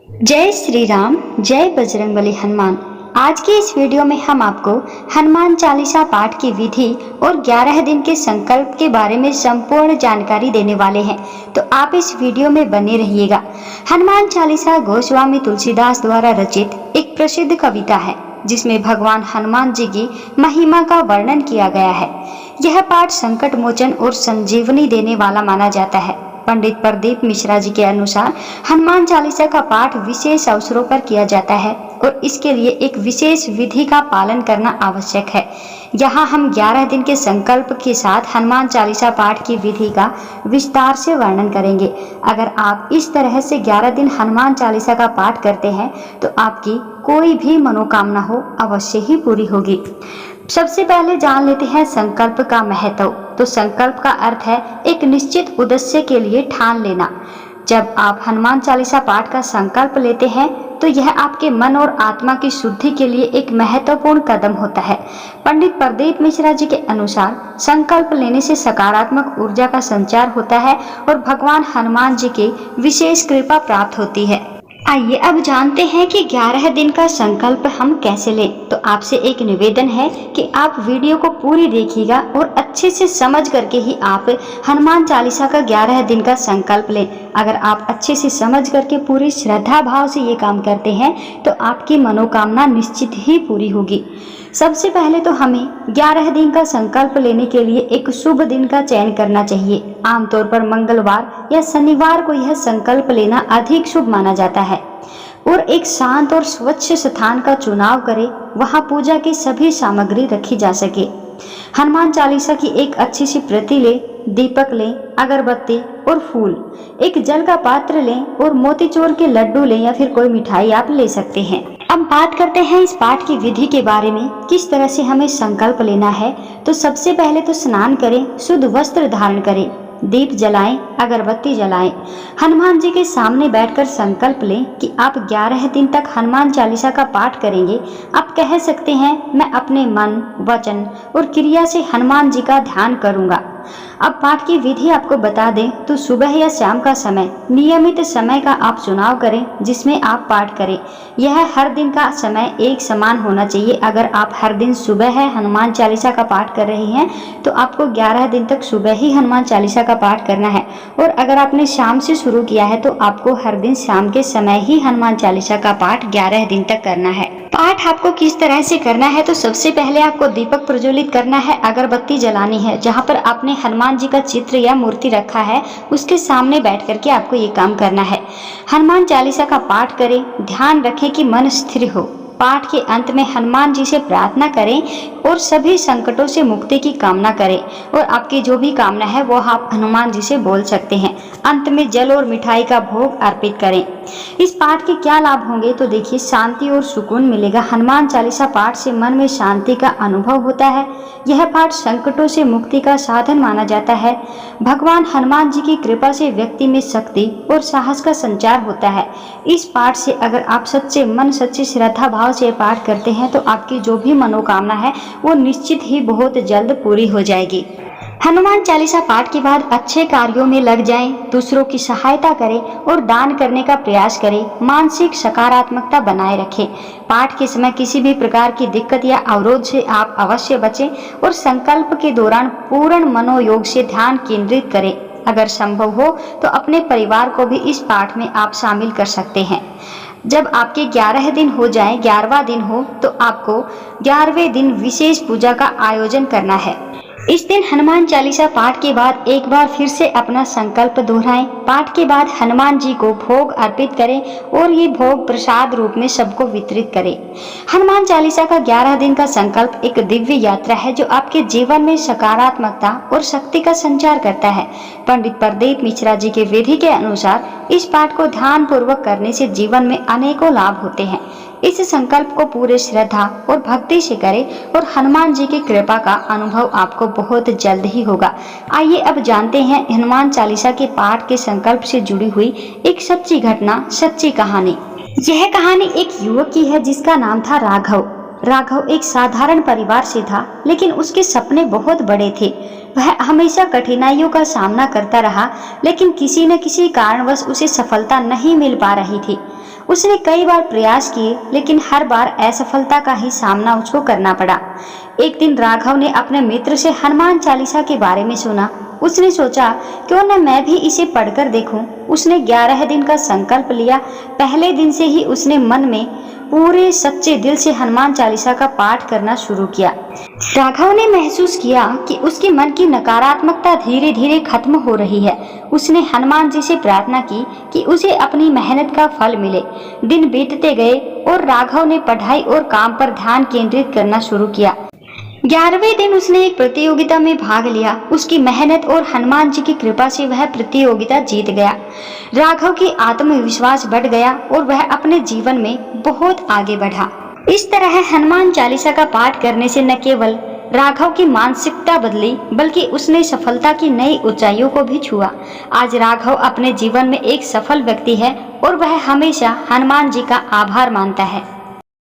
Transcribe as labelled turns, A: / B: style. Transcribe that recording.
A: जय श्री राम, जय बजरंगबली हनुमान। आज की इस वीडियो में हम आपको हनुमान चालीसा पाठ की विधि और 11 दिन के संकल्प के बारे में संपूर्ण जानकारी देने वाले हैं, तो आप इस वीडियो में बने रहिएगा। हनुमान चालीसा गोस्वामी तुलसीदास द्वारा रचित एक प्रसिद्ध कविता है, जिसमें भगवान हनुमान जी की महिमा का वर्णन किया गया है। यह पाठ संकट मोचन और संजीवनी देने वाला माना जाता है। पंडित प्रदीप मिश्रा जी के अनुसार हनुमान चालीसा का पाठ विशेष अवसरों पर किया जाता है और इसके लिए एक विशेष विधि का पालन करना आवश्यक है। यहाँ हम 11 दिन के संकल्प के साथ हनुमान चालीसा पाठ की विधि का विस्तार से वर्णन करेंगे। अगर आप इस तरह से 11 दिन हनुमान चालीसा का पाठ करते हैं तो आपकी कोई भी मनोकामना हो अवश्य ही पूरी होगी। सबसे पहले जान लेते हैं संकल्प का महत्व। तो संकल्प का अर्थ है एक निश्चित उद्देश्य के लिए ठान लेना। जब आप हनुमान चालीसा पाठ का संकल्प लेते हैं तो यह आपके मन और आत्मा की शुद्धि के लिए एक महत्वपूर्ण कदम होता है। पंडित प्रदीप मिश्रा जी के अनुसार संकल्प लेने से सकारात्मक ऊर्जा का संचार होता है और भगवान हनुमान जी की विशेष कृपा प्राप्त होती है। आइए अब जानते हैं कि 11 दिन का संकल्प हम कैसे लें। तो आपसे एक निवेदन है कि आप वीडियो को पूरी देखिएगा और अच्छे से समझ करके ही आप हनुमान चालीसा का 11 दिन का संकल्प लें। अगर आप अच्छे से समझ करके पूरी श्रद्धा भाव से ये काम करते हैं तो आपकी मनोकामना निश्चित ही पूरी होगी। सबसे पहले तो हमें 11 दिन का संकल्प लेने के लिए एक शुभ दिन का चयन करना चाहिए। आमतौर पर मंगलवार या शनिवार को यह संकल्प लेना अधिक शुभ माना जाता है। और एक शांत और स्वच्छ स्थान का चुनाव करें, वहां पूजा की सभी सामग्री रखी जा सके। हनुमान चालीसा की एक अच्छी सी प्रति लें, दीपक लें, अगरबत्ती और फूल, एक जल का पात्र लें और मोतीचूर के लड्डू लें या फिर कोई मिठाई आप ले सकते हैं। अब बात करते हैं इस पाठ की विधि के बारे में, किस तरह से हमें संकल्प लेना है। तो सबसे पहले तो स्नान करें, शुद्ध वस्त्र धारण करें, दीप जलाएं, अगरबत्ती जलाएं। हनुमान जी के सामने बैठकर संकल्प लें कि आप 11 दिन तक हनुमान चालीसा का पाठ करेंगे। आप कह सकते हैं, मैं अपने मन, वचन और क्रिया से हनुमान जी का ध्यान करूंगा। अब पाठ की विधि आपको बता दें तो सुबह या शाम का समय, नियमित समय का आप चुनाव करें जिसमें आप पाठ करें। यह हर दिन का समय एक समान होना चाहिए। अगर आप हर दिन सुबह है हनुमान चालीसा का पाठ कर रहे हैं तो आपको 11 दिन तक सुबह ही हनुमान चालीसा का पाठ करना है। और अगर आपने शाम से शुरू किया है तो आपको हर दिन शाम के समय ही हनुमान चालीसा का पाठ 11 दिन तक करना है। पाठ आपको किस तरह से करना है, तो सबसे पहले आपको दीपक प्रज्वलित करना है, अगरबत्ती जलानी है। जहाँ पर आपने हनुमान जी का चित्र या मूर्ति रखा है उसके सामने बैठ करके आपको ये काम करना है। हनुमान चालीसा का पाठ करें, ध्यान रखें कि मन स्थिर हो। पाठ के अंत में हनुमान जी से प्रार्थना करें और सभी संकटों से मुक्ति की कामना करें। और आपकी जो भी कामना है वो आप हनुमान जी से बोल सकते हैं। अंत में जल और मिठाई का भोग अर्पित करें। इस पाठ के क्या लाभ होंगे, तो देखिए, शांति और सुकून मिलेगा। हनुमान चालीसा पाठ से मन में शांति का अनुभव होता है। यह पाठ संकटों से मुक्ति का साधन माना जाता है। भगवान हनुमान जी की कृपा से व्यक्ति में शक्ति और साहस का संचार होता है। इस पाठ से अगर आप सच्चे मन, सच्ची श्रद्धा भाव से पाठ करते हैं तो आपकी जो भी मनोकामना है वो निश्चित ही बहुत जल्द पूरी हो जाएगी। हनुमान चालीसा पाठ के बाद अच्छे कार्यों में लग जाएं, दूसरों की सहायता करें और दान करने का प्रयास करें। मानसिक सकारात्मकता बनाए रखें। पाठ के समय किसी भी प्रकार की दिक्कत या अवरोध से आप अवश्य बचें और संकल्प के दौरान पूर्ण मनोयोग से ध्यान केंद्रित करें। अगर संभव हो तो अपने परिवार को भी इस पाठ में आप शामिल कर सकते हैं। जब आपके 11 दिन हो जाए, 11वां दिन हो, तो आपको 11वें दिन विशेष पूजा का आयोजन करना है। इस दिन हनुमान चालीसा पाठ के बाद एक बार फिर से अपना संकल्प दोहराएं। पाठ के बाद हनुमान जी को भोग अर्पित करें और ये भोग प्रसाद रूप में सबको वितरित करें। हनुमान चालीसा का 11 दिन का संकल्प एक दिव्य यात्रा है जो आपके जीवन में सकारात्मकता और शक्ति का संचार करता है। पंडित प्रदीप मिश्रा जी के विधि के अनुसार इस पाठ को ध्यान पूर्वक करने से जीवन में अनेकों लाभ होते हैं। इस संकल्प को पूरे श्रद्धा और भक्ति से करें और हनुमान जी की कृपा का अनुभव आपको बहुत जल्द ही होगा। आइए अब जानते हैं हनुमान चालीसा के पाठ के संकल्प से जुड़ी हुई एक सच्ची घटना, सच्ची कहानी। यह कहानी एक युवक की है जिसका नाम था राघव। राघव एक साधारण परिवार से था, लेकिन उसके सपने बहुत बड़े थे। वह हमेशा कठिनाइयों का सामना करता रहा, लेकिन किसी न किसी कारणवश उसे सफलता नहीं मिल पा रही थी। उसने कई बार प्रयास किए, लेकिन हर बार असफलता का ही सामना उसको करना पड़ा। एक दिन राघव ने अपने मित्र से हनुमान चालीसा के बारे में सुना। उसने सोचा, क्यों न मैं भी इसे पढ़कर देखूं। उसने 11 दिन का संकल्प लिया। पहले दिन से ही उसने मन में पूरे सच्चे दिल से हनुमान चालीसा का पाठ करना शुरू किया। राघव ने महसूस किया कि उसके मन की नकारात्मकता धीरे धीरे खत्म हो रही है। उसने हनुमान जी से प्रार्थना की कि उसे अपनी मेहनत का फल मिले। दिन बीतते गए और राघव ने पढ़ाई और काम पर ध्यान केंद्रित करना शुरू किया। 11वें दिन उसने एक प्रतियोगिता में भाग लिया। उसकी मेहनत और हनुमान जी की कृपा से वह प्रतियोगिता जीत गया। राघव की आत्मविश्वास बढ़ गया और वह अपने जीवन में बहुत आगे बढ़ा। इस तरह हनुमान चालीसा का पाठ करने से न केवल राघव की मानसिकता बदली, बल्कि उसने सफलता की नई ऊंचाइयों को भी छुआ। आज राघव अपने जीवन में एक सफल व्यक्ति है और वह हमेशा हनुमान जी का आभार मानता है।